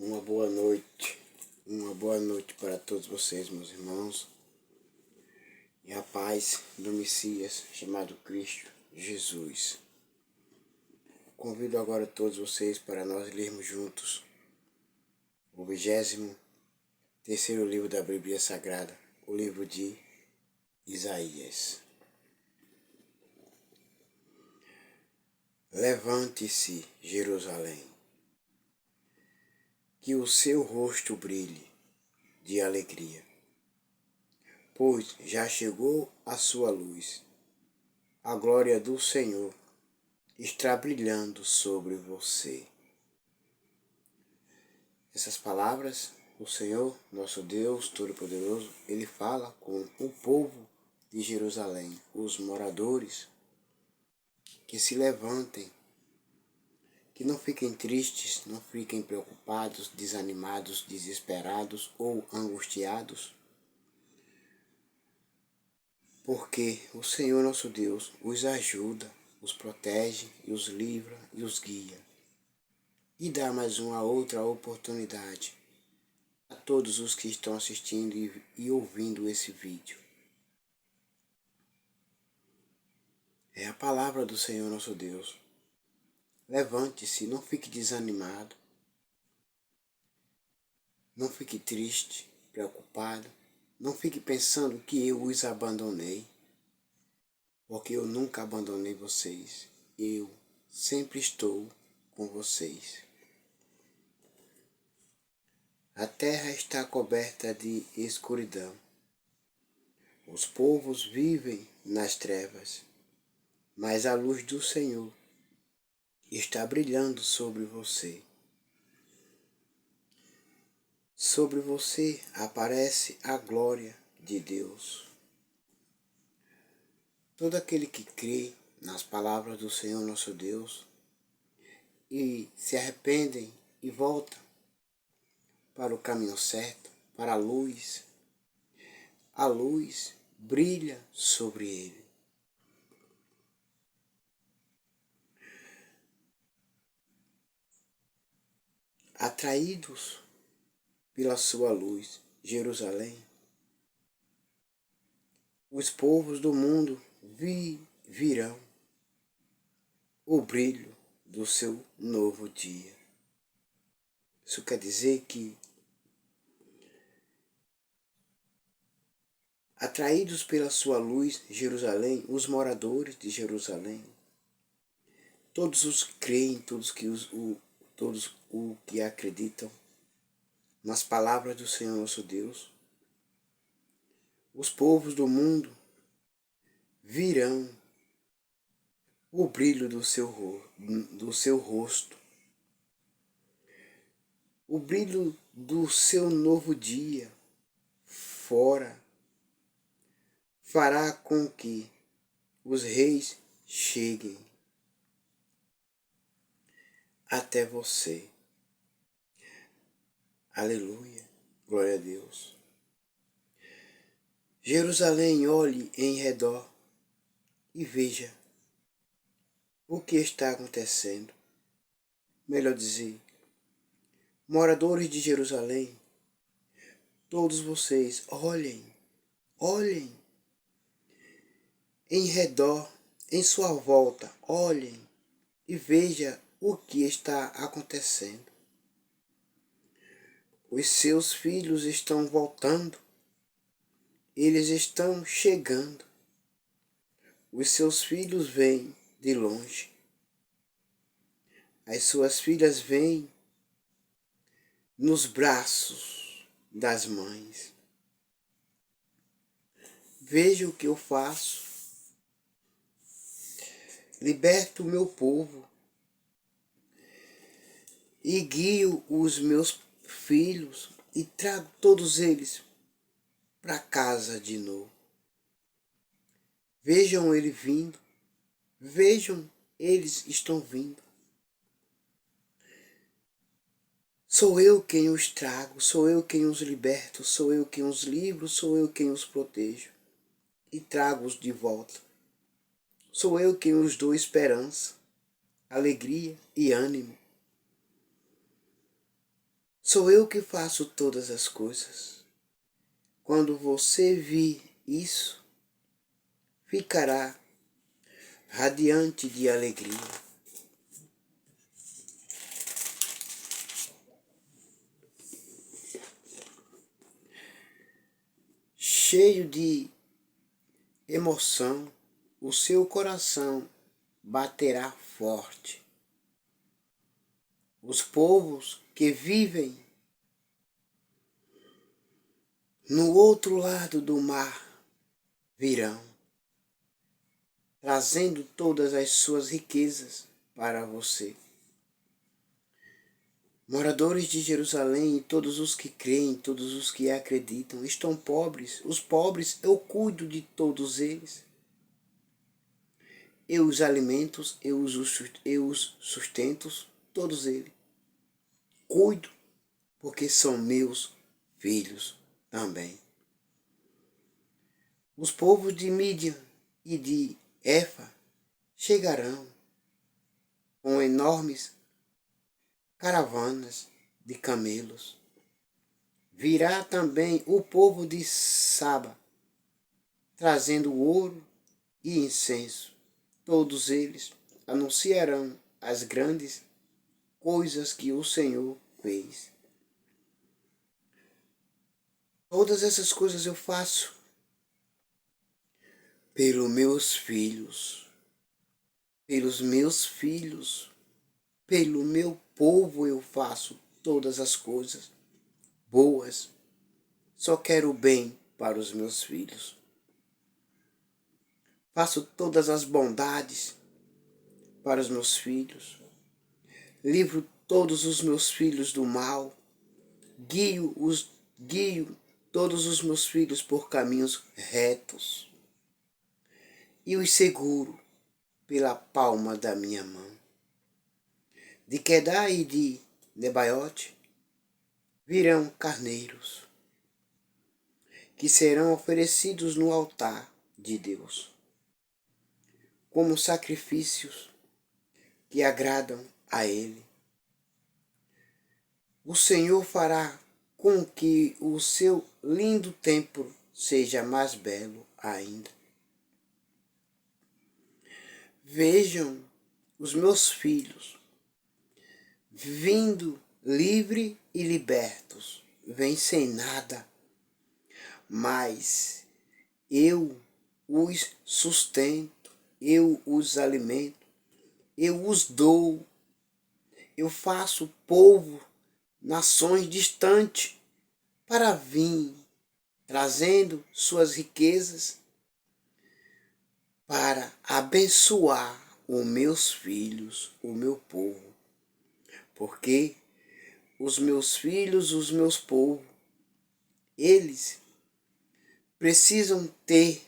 Uma boa noite para todos vocês, meus irmãos, e a paz do Messias chamado Cristo Jesus. Convido agora todos vocês para nós lermos juntos o 23º livro da Bíblia Sagrada, o livro de Isaías. Levante-se, Jerusalém, que o seu rosto brilhe de alegria, pois já chegou a sua luz. A glória do Senhor está brilhando sobre você. Essas palavras, o Senhor, nosso Deus Todo-Poderoso, Ele fala com o povo de Jerusalém, os moradores, que se levantem, que não fiquem tristes, não fiquem preocupados, desanimados, desesperados ou angustiados, porque o Senhor nosso Deus os ajuda, os protege e os livra e os guia. E dá mais uma outra oportunidade a todos os que estão assistindo e ouvindo esse vídeo. É a palavra do Senhor nosso Deus. Levante-se, não fique desanimado, não fique triste, preocupado, não fique pensando que eu os abandonei, porque eu nunca abandonei vocês. Eu sempre estou com vocês. A terra está coberta de escuridão. Os povos vivem nas trevas, mas a luz do Senhor está brilhando sobre você. Sobre você aparece a glória de Deus. Todo aquele que crê nas palavras do Senhor nosso Deus e se arrependem e voltam para o caminho certo, para a luz brilha sobre ele. Atraídos pela sua luz, Jerusalém, os povos do mundo virão o brilho do seu novo dia. Isso quer dizer que, atraídos pela sua luz, Jerusalém, os moradores de Jerusalém, todos os que creem, todos o que acreditam nas palavras do Senhor nosso Deus, os povos do mundo virão o brilho do seu rosto, o brilho do seu novo dia fora, fará com que os reis cheguem até você. Aleluia, glória a Deus. Jerusalém, olhe em redor e veja o que está acontecendo. Melhor dizer, moradores de Jerusalém, todos vocês, olhem em redor, em sua volta, olhem e veja o que está acontecendo. Os seus filhos estão voltando, eles estão chegando. Os seus filhos vêm de longe. As suas filhas vêm nos braços das mães. Veja o que eu faço. Liberto o meu povo e guio os meus filhos e trago todos eles para casa de novo. Vejam ele vindo. Vejam, eles estão vindo. Sou eu quem os trago, sou eu quem os liberto, sou eu quem os livro, sou eu quem os protejo e trago-os de volta. Sou eu quem os dou esperança, alegria e ânimo. Sou eu que faço todas as coisas. Quando você vir isso, ficará radiante de alegria. Cheio de emoção, o seu coração baterá forte. Os povos que vivem no outro lado do mar virão, trazendo todas as suas riquezas para você. Moradores de Jerusalém e todos os que creem, todos os que acreditam, estão pobres. Os pobres, eu cuido de todos eles. Eu os alimento, eu os sustento, todos eles. Cuido, porque são meus filhos também. Os povos de Mídian e de Éfa chegarão com enormes caravanas de camelos. Virá também o povo de Saba, trazendo ouro e incenso. Todos eles anunciarão as grandes coisas que o Senhor fez. Todas essas coisas eu faço pelos meus filhos, pelo meu povo eu faço todas as coisas boas. Só quero o bem para os meus filhos. Faço todas as bondades para os meus filhos. Livro todos os meus filhos do mal. Guio todos os meus filhos por caminhos retos. E os seguro pela palma da minha mão. De Quedá e de Nebaiote virão carneiros, que serão oferecidos no altar de Deus, como sacrifícios que agradam a Ele. O Senhor fará com que o seu lindo templo seja mais belo ainda. Vejam os meus filhos vindo livre e libertos, vêm sem nada, mas eu os sustento, eu os alimento, eu os dou, eu faço povo, nações distantes, para vir, trazendo suas riquezas, para abençoar os meus filhos, o meu povo. Porque os meus filhos, os meus povos, eles precisam ter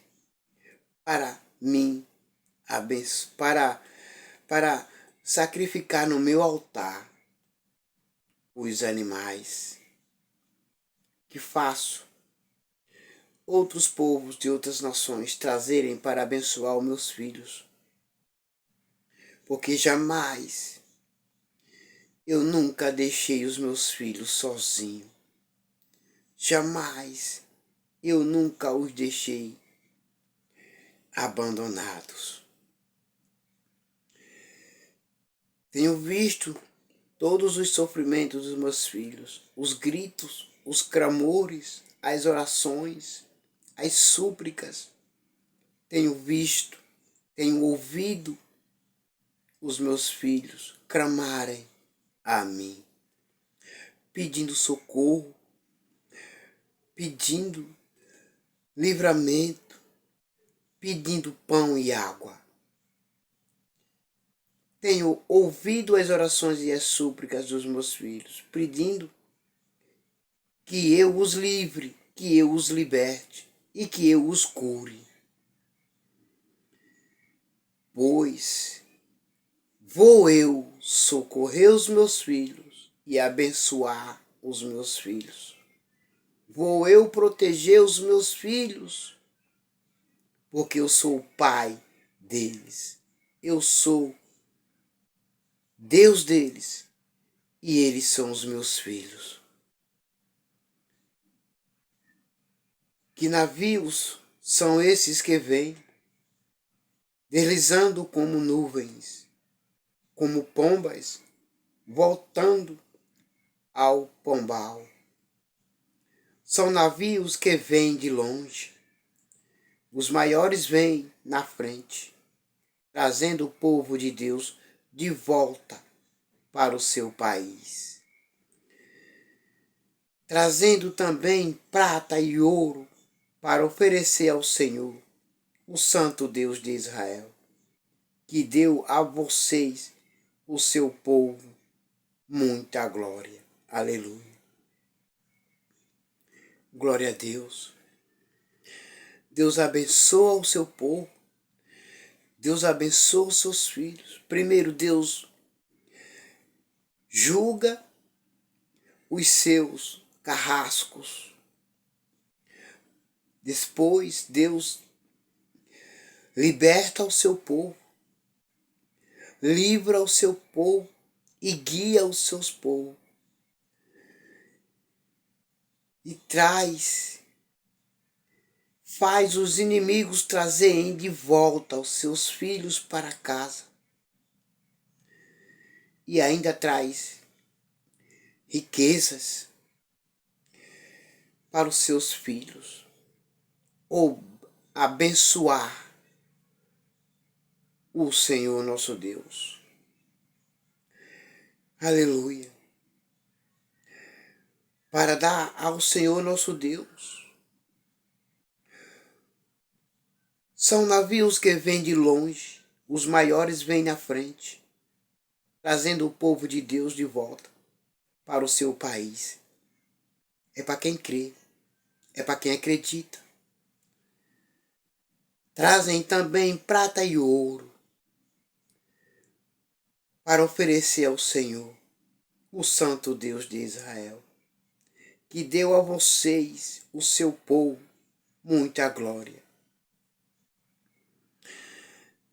para mim, para sacrificar no meu altar os animais que faço outros povos de outras nações trazerem para abençoar os meus filhos. Porque jamais, eu nunca deixei os meus filhos sozinhos. Jamais, eu nunca os deixei abandonados. Tenho visto todos os sofrimentos dos meus filhos, os gritos, os clamores, as orações, as súplicas. Tenho visto, tenho ouvido os meus filhos clamarem a mim, pedindo socorro, pedindo livramento, pedindo pão e água. Tenho ouvido as orações e as súplicas dos meus filhos, pedindo que eu os livre, que eu os liberte e que eu os cure. Pois vou eu socorrer os meus filhos e abençoar os meus filhos. Vou eu proteger os meus filhos, porque eu sou o pai deles. Eu sou Deus deles e eles são os meus filhos. Que navios são esses que vêm, deslizando como nuvens, como pombas, voltando ao pombal. São navios que vêm de longe, os maiores vêm na frente, trazendo o povo de Deus de volta para o seu país. Trazendo também prata e ouro para oferecer ao Senhor, o Santo Deus de Israel, que deu a vocês, o seu povo, muita glória. Aleluia. Glória a Deus. Deus abençoa o seu povo. Deus abençoa os seus filhos. Primeiro, Deus julga os seus carrascos. Depois, Deus liberta o seu povo, livra o seu povo e guia os seus povos. E faz os inimigos trazerem de volta os seus filhos para casa. E ainda traz riquezas para os seus filhos, ou abençoar o Senhor nosso Deus. Aleluia. Para dar ao Senhor nosso Deus. São navios que vêm de longe, os maiores vêm na frente, trazendo o povo de Deus de volta para o seu país. É para quem crê, é para quem acredita. Trazem também prata e ouro para oferecer ao Senhor, o Santo Deus de Israel, que deu a vocês, o seu povo, muita glória.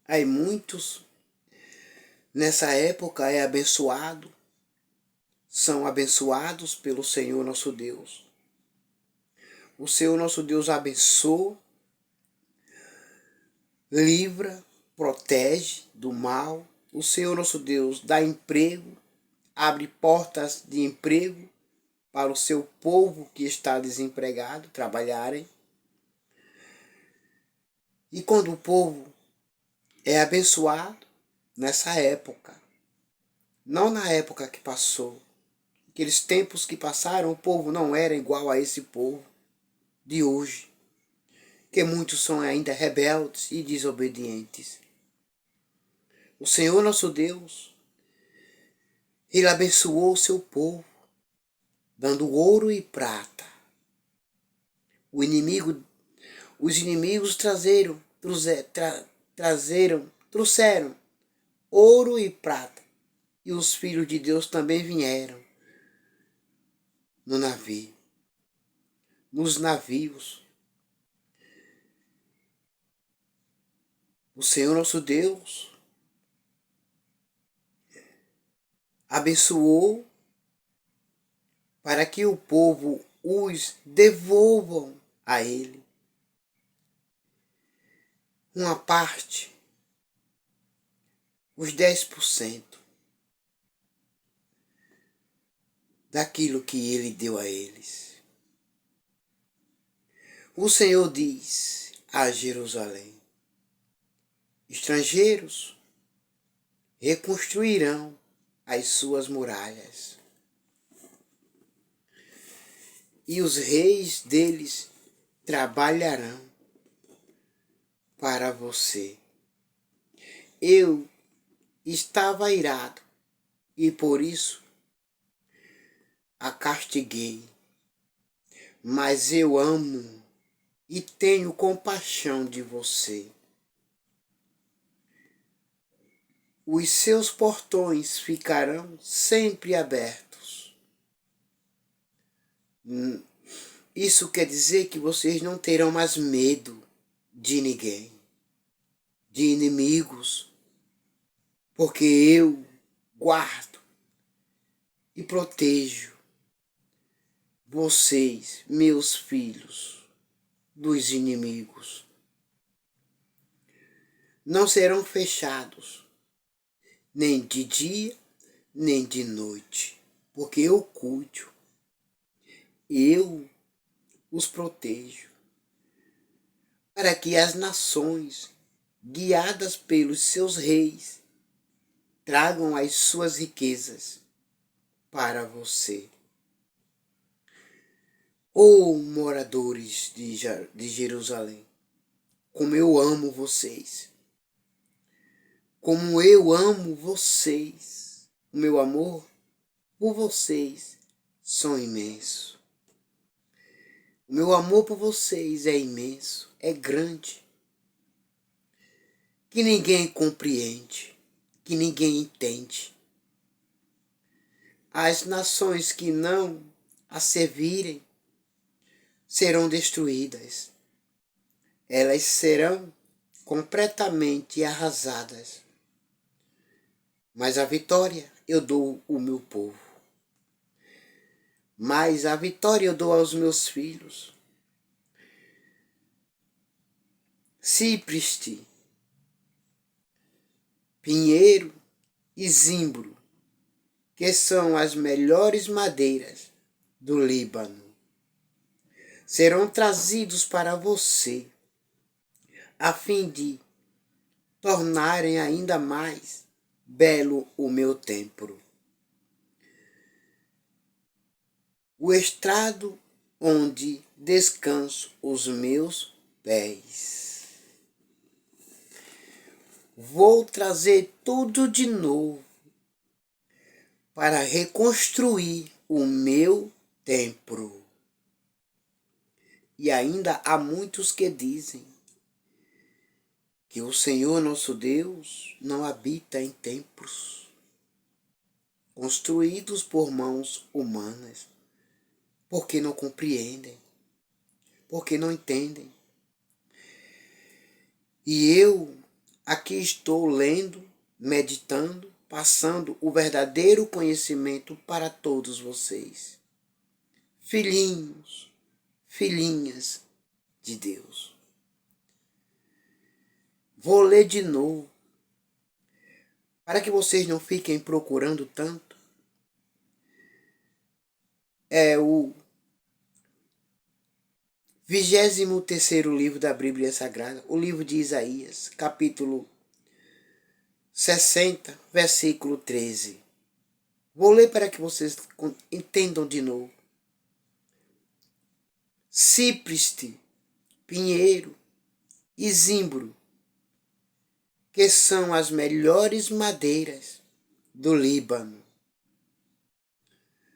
Aí muitos, nessa época, são abençoados pelo Senhor nosso Deus. O Senhor nosso Deus abençoa, livra, protege do mal. O Senhor nosso Deus dá emprego, abre portas de emprego para o seu povo que está desempregado trabalharem. E quando o povo é abençoado nessa época, não na época que passou, aqueles tempos que passaram, o povo não era igual a esse povo de hoje, que muitos são ainda rebeldes e desobedientes. O Senhor nosso Deus, Ele abençoou o seu povo, dando ouro e prata. Os inimigos trouxeram ouro e prata. E os filhos de Deus também vieram no navio, nos navios. O Senhor nosso Deus abençoou para que o povo os devolvam a Ele. Uma parte, os 10% daquilo que Ele deu a eles. O Senhor diz a Jerusalém: estrangeiros reconstruirão as suas muralhas, e os reis deles trabalharão para você. Eu estava irado e por isso a castiguei, mas eu amo e tenho compaixão de você. Os seus portões ficarão sempre abertos. Isso quer dizer que vocês não terão mais medo de ninguém, de inimigos, porque eu guardo e protejo vocês, meus filhos, dos inimigos. Não serão fechados, nem de dia, nem de noite, porque eu cuido, eu os protejo, para que as nações, guiadas pelos seus reis, tragam as suas riquezas para você. Ó moradores de Jerusalém, como eu amo vocês, como eu amo vocês, o meu amor por vocês são imenso. O meu amor por vocês é imenso, é grande, que ninguém compreende, que ninguém entende. As nações que não a servirem serão destruídas. Elas serão completamente arrasadas. Mas a vitória eu dou ao meu povo. Mas a vitória eu dou aos meus filhos. Cipreste, pinheiro e zimbro, que são as melhores madeiras do Líbano, serão trazidos para você, a fim de tornarem ainda mais belo o meu templo. O estrado onde descanso os meus pés. Vou trazer tudo de novo para reconstruir o meu templo. E ainda há muitos que dizem que o Senhor nosso Deus não habita em templos construídos por mãos humanas, porque não compreendem, porque não entendem. E eu aqui estou lendo, meditando, passando o verdadeiro conhecimento para todos vocês. Filhinhos, filhinhas de Deus. Vou ler de novo, para que vocês não fiquem procurando tanto. É o 23º livro da Bíblia Sagrada, o livro de Isaías, capítulo 60, versículo 13. Vou ler para que vocês entendam de novo. Cipreste, pinheiro e zimbro, que são as melhores madeiras do Líbano,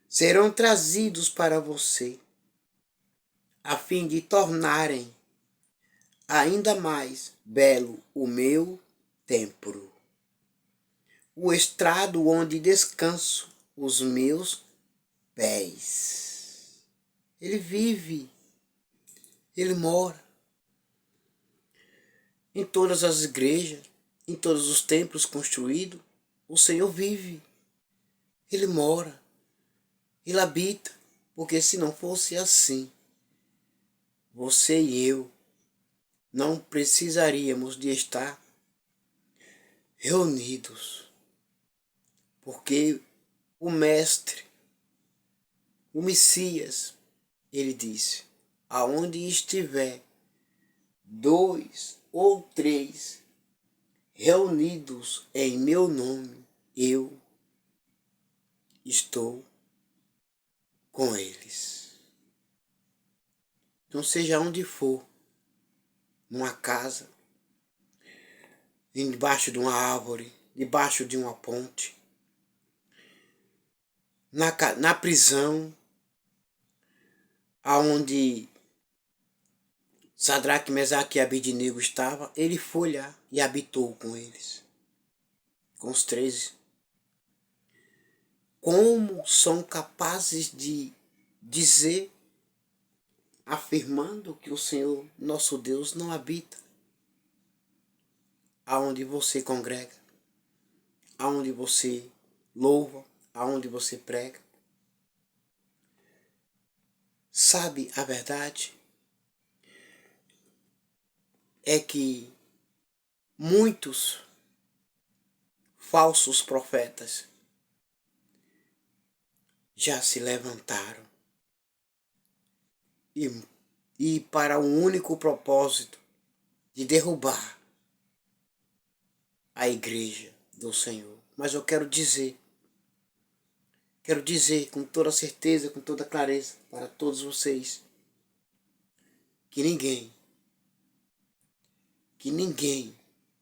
serão trazidos para você, a fim de tornarem ainda mais belo o meu templo. O estrado onde descanso os meus pés. Ele vive, ele mora em todas as igrejas, em todos os templos construídos. O Senhor vive, ele mora, ele habita, porque se não fosse assim, você e eu não precisaríamos de estar reunidos, porque o Mestre, o Messias, ele disse: aonde estiver 2 ou 3 reunidos em meu nome, eu estou com eles. Então, seja onde for, numa casa, embaixo de uma árvore, debaixo de uma ponte, na prisão, aonde Sadraque, Mesaque e Abednego estavam, ele foi lá e habitou com eles, com os 13. Como são capazes de dizer, afirmando que o Senhor, nosso Deus, não habita aonde você congrega, aonde você louva, aonde você prega? Sabe a verdade? é que muitos falsos profetas já se levantaram e para um único propósito de derrubar a igreja do Senhor. Mas eu quero dizer com toda certeza, com toda clareza para todos vocês que ninguém,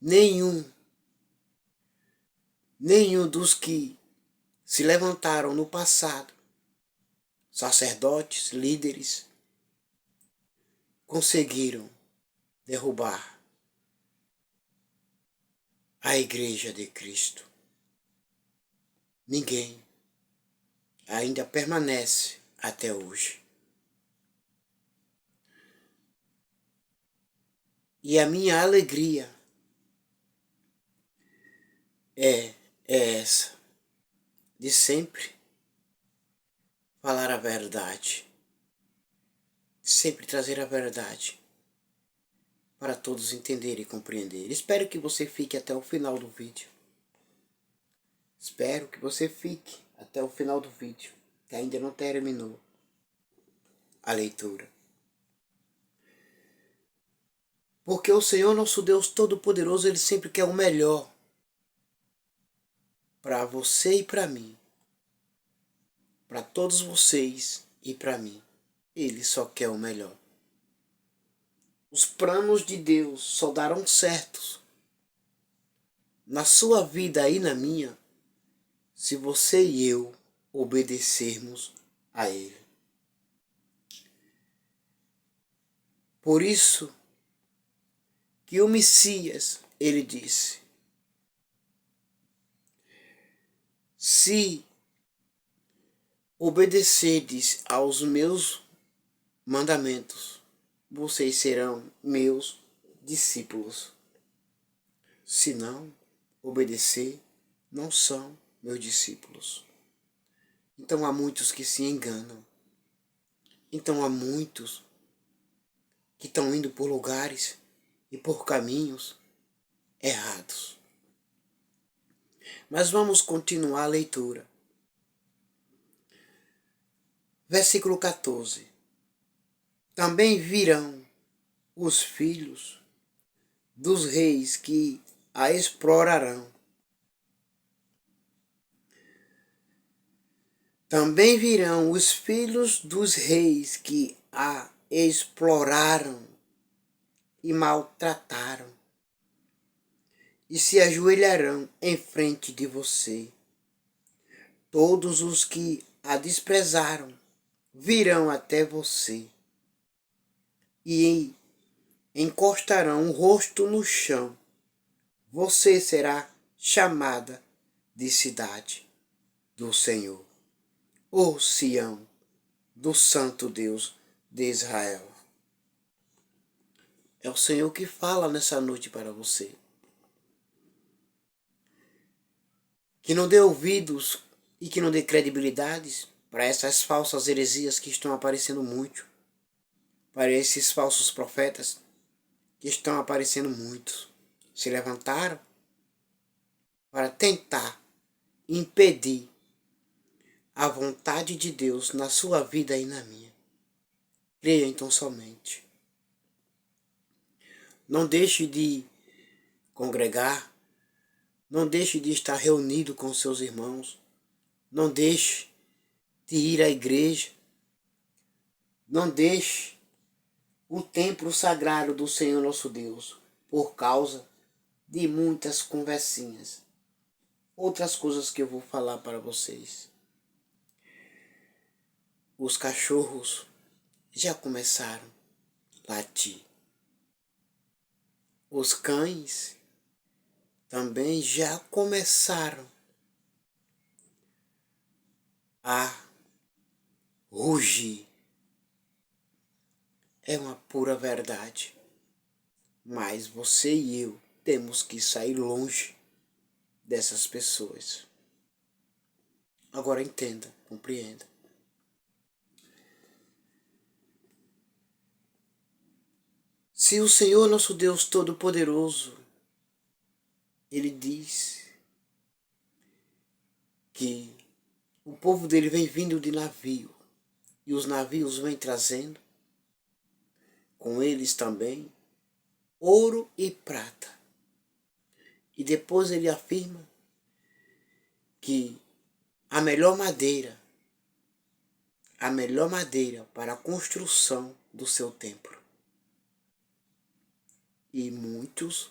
nenhum dos que se levantaram no passado, sacerdotes, líderes, conseguiram derrubar a igreja de Cristo. Ninguém ainda permanece até hoje. E a minha alegria é essa, de sempre falar a verdade, sempre trazer a verdade para todos entenderem e compreender. Espero que você fique até o final do vídeo. Espero que você fique até o final do vídeo, que ainda não terminou a leitura. Porque o Senhor nosso Deus Todo-Poderoso, Ele sempre quer o melhor para você e para mim. Para todos vocês e para mim. Ele só quer o melhor. Os planos de Deus só darão certos na sua vida e na minha se você e eu obedecermos a Ele. Por isso que o Messias, ele disse: se obedecerdes aos meus mandamentos, vocês serão meus discípulos. Se não obedecer, não são meus discípulos. Então há muitos que se enganam. Então há muitos que estão indo por lugares e por caminhos errados. Mas vamos continuar a leitura. Versículo 14. Também virão os filhos dos reis que a explorarão. Também virão os filhos dos reis que a exploraram e maltrataram, e se ajoelharão em frente de você. Todos os que a desprezaram virão até você e encostarão o rosto no chão. Você será chamada de cidade do Senhor, ó Sião, do Santo Deus de Israel. É o Senhor que fala nessa noite para você. Que não dê ouvidos e que não dê credibilidade para essas falsas heresias que estão aparecendo muito. Para esses falsos profetas que estão aparecendo muitos. Se levantaram para tentar impedir a vontade de Deus na sua vida e na minha. Creia então somente. Não deixe de congregar. Não deixe de estar reunido com seus irmãos. Não deixe de ir à igreja. Não deixe o templo sagrado do Senhor nosso Deus por causa de muitas conversinhas. Outras coisas que eu vou falar para vocês. Os cachorros já começaram a latir. Os cães também já começaram a rugir. É uma pura verdade. Mas você e eu temos que sair longe dessas pessoas. Agora entenda, compreenda. Se o Senhor nosso Deus Todo-Poderoso, Ele diz que o povo dele vem vindo de navio, e os navios vêm trazendo com eles também ouro e prata. E depois ele afirma que a melhor madeira para a construção do seu templo. E muitos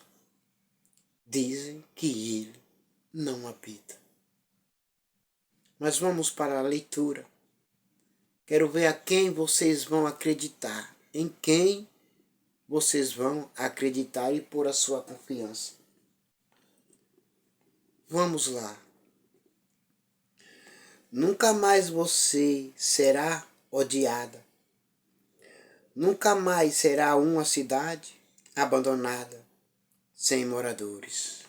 dizem que ele não habita. Mas vamos para a leitura. Quero ver a quem vocês vão acreditar, em quem vocês vão acreditar e pôr a sua confiança. Vamos lá. Nunca mais você será odiada. Nunca mais será uma cidade abandonada, sem moradores.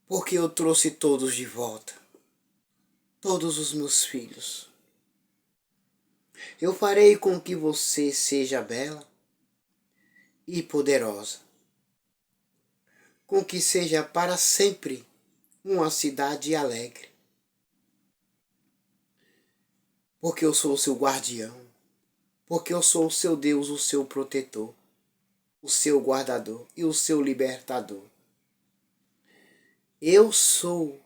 Porque eu trouxe todos de volta, todos os meus filhos. Eu farei com que você seja bela e poderosa, com que seja para sempre uma cidade alegre. Porque eu sou o seu guardião, porque eu sou o seu Deus, o seu protetor, o seu guardador e o seu libertador. Eu sou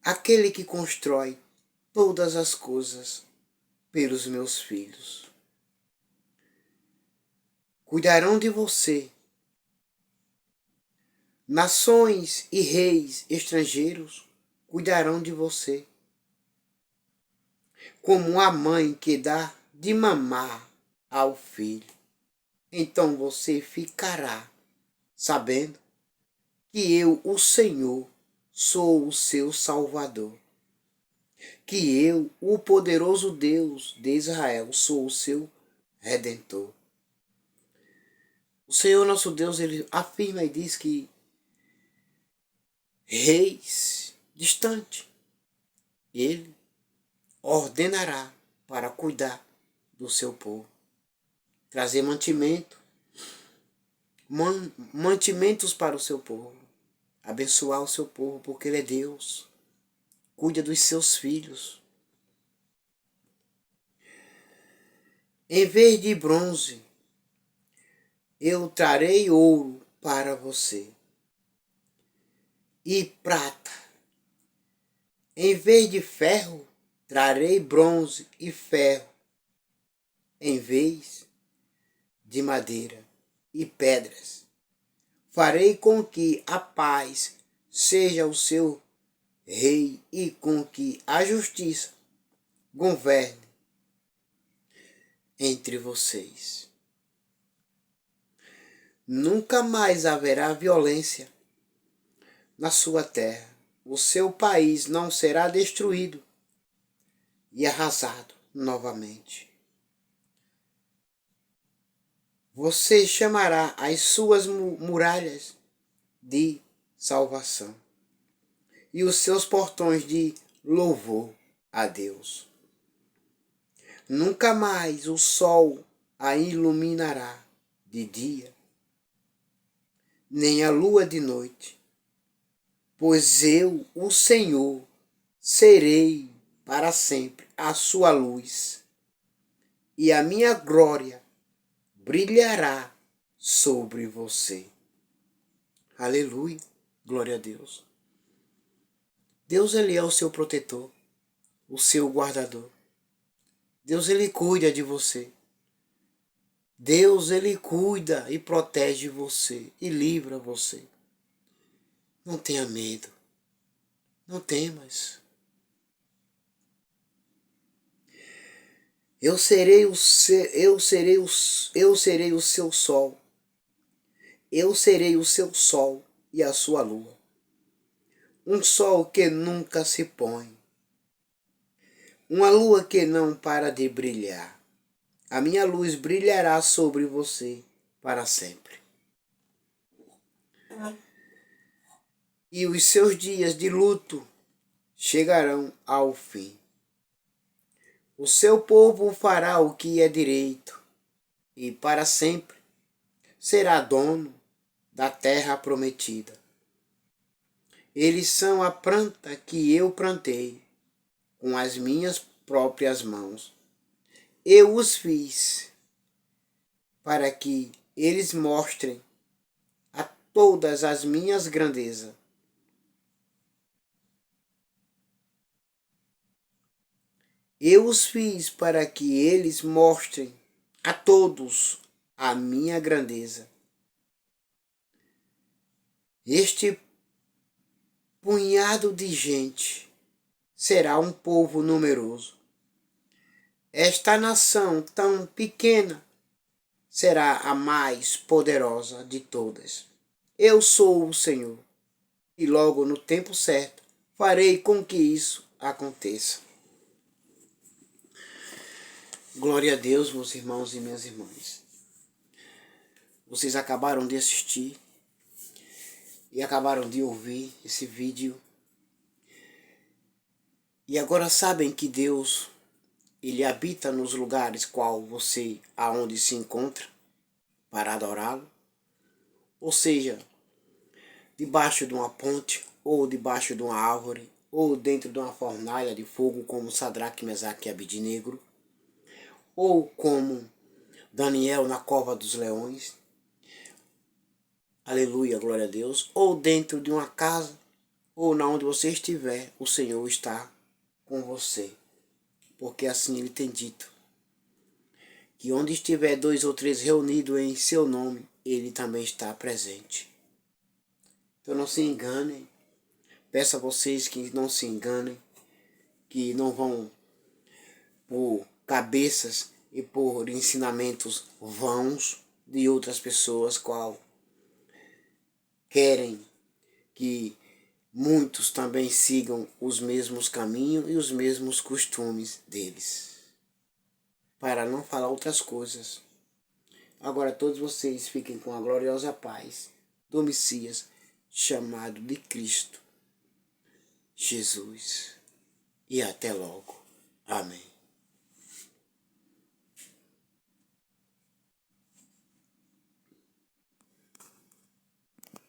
aquele que constrói todas as coisas pelos meus filhos. Cuidarão de você. Nações e reis estrangeiros cuidarão de você. Como a mãe que dá de mamar ao filho. Então você ficará sabendo que eu, o Senhor, sou o seu Salvador. Que eu, o poderoso Deus de Israel, sou o seu Redentor. O Senhor nosso Deus, Ele afirma e diz que reis distantes, Ele ordenará para cuidar do seu povo. Trazer mantimentos para o seu povo. Abençoar o seu povo, porque Ele é Deus. Cuida dos seus filhos. Em vez de bronze, eu trarei ouro para você. E prata. Em vez de ferro, trarei bronze e ferro. Em vez de madeira e pedras. Farei com que a paz seja o seu rei e com que a justiça governe entre vocês. Nunca mais haverá violência na sua terra. O seu país não será destruído e arrasado novamente. Você chamará as suas muralhas de salvação e os seus portões de louvor a Deus. Nunca mais o sol a iluminará de dia, nem a lua de noite, pois eu, o Senhor, serei para sempre a sua luz, e a minha glória brilhará sobre você. Aleluia, glória a Deus. Deus, Ele é o seu protetor, o seu guardador. Deus, Ele cuida de você. Deus, Ele cuida e protege você e livra você. Não tenha medo. Não temas. Eu serei o seu sol. Eu serei o seu sol e a sua lua. Um sol que nunca se põe. Uma lua que não para de brilhar. A minha luz brilhará sobre você para sempre. E os seus dias de luto chegarão ao fim. O seu povo fará o que é direito, e para sempre será dono da terra prometida. Eles são a planta que eu plantei com as minhas próprias mãos. Eu os fiz para que eles mostrem a todas as minhas grandezas. Eu os fiz para que eles mostrem a todos a minha grandeza. Este punhado de gente será um povo numeroso. Esta nação tão pequena será a mais poderosa de todas. Eu sou o Senhor, e logo no tempo certo farei com que isso aconteça. Glória a Deus, meus irmãos e minhas irmãs. Vocês acabaram de assistir e acabaram de ouvir esse vídeo. E agora sabem que Deus, Ele habita nos lugares qual você, aonde se encontra, para adorá-lo. Ou seja, debaixo de uma ponte, ou debaixo de uma árvore, ou dentro de uma fornalha de fogo, como Sadraque, Mesaque e Abidnego, ou como Daniel na cova dos leões, aleluia, glória a Deus, ou dentro de uma casa, ou na onde você estiver, o Senhor está com você, porque assim Ele tem dito, que onde estiver 2 ou 3 reunidos em seu nome, Ele também está presente. Então não se enganem, peço a vocês que não se enganem, que não vão por cabeças e por ensinamentos vãos de outras pessoas, qual querem que muitos também sigam os mesmos caminhos e os mesmos costumes deles, para não falar outras coisas. Agora todos vocês fiquem com a gloriosa paz do Messias, chamado de Cristo Jesus. E até logo. Amém.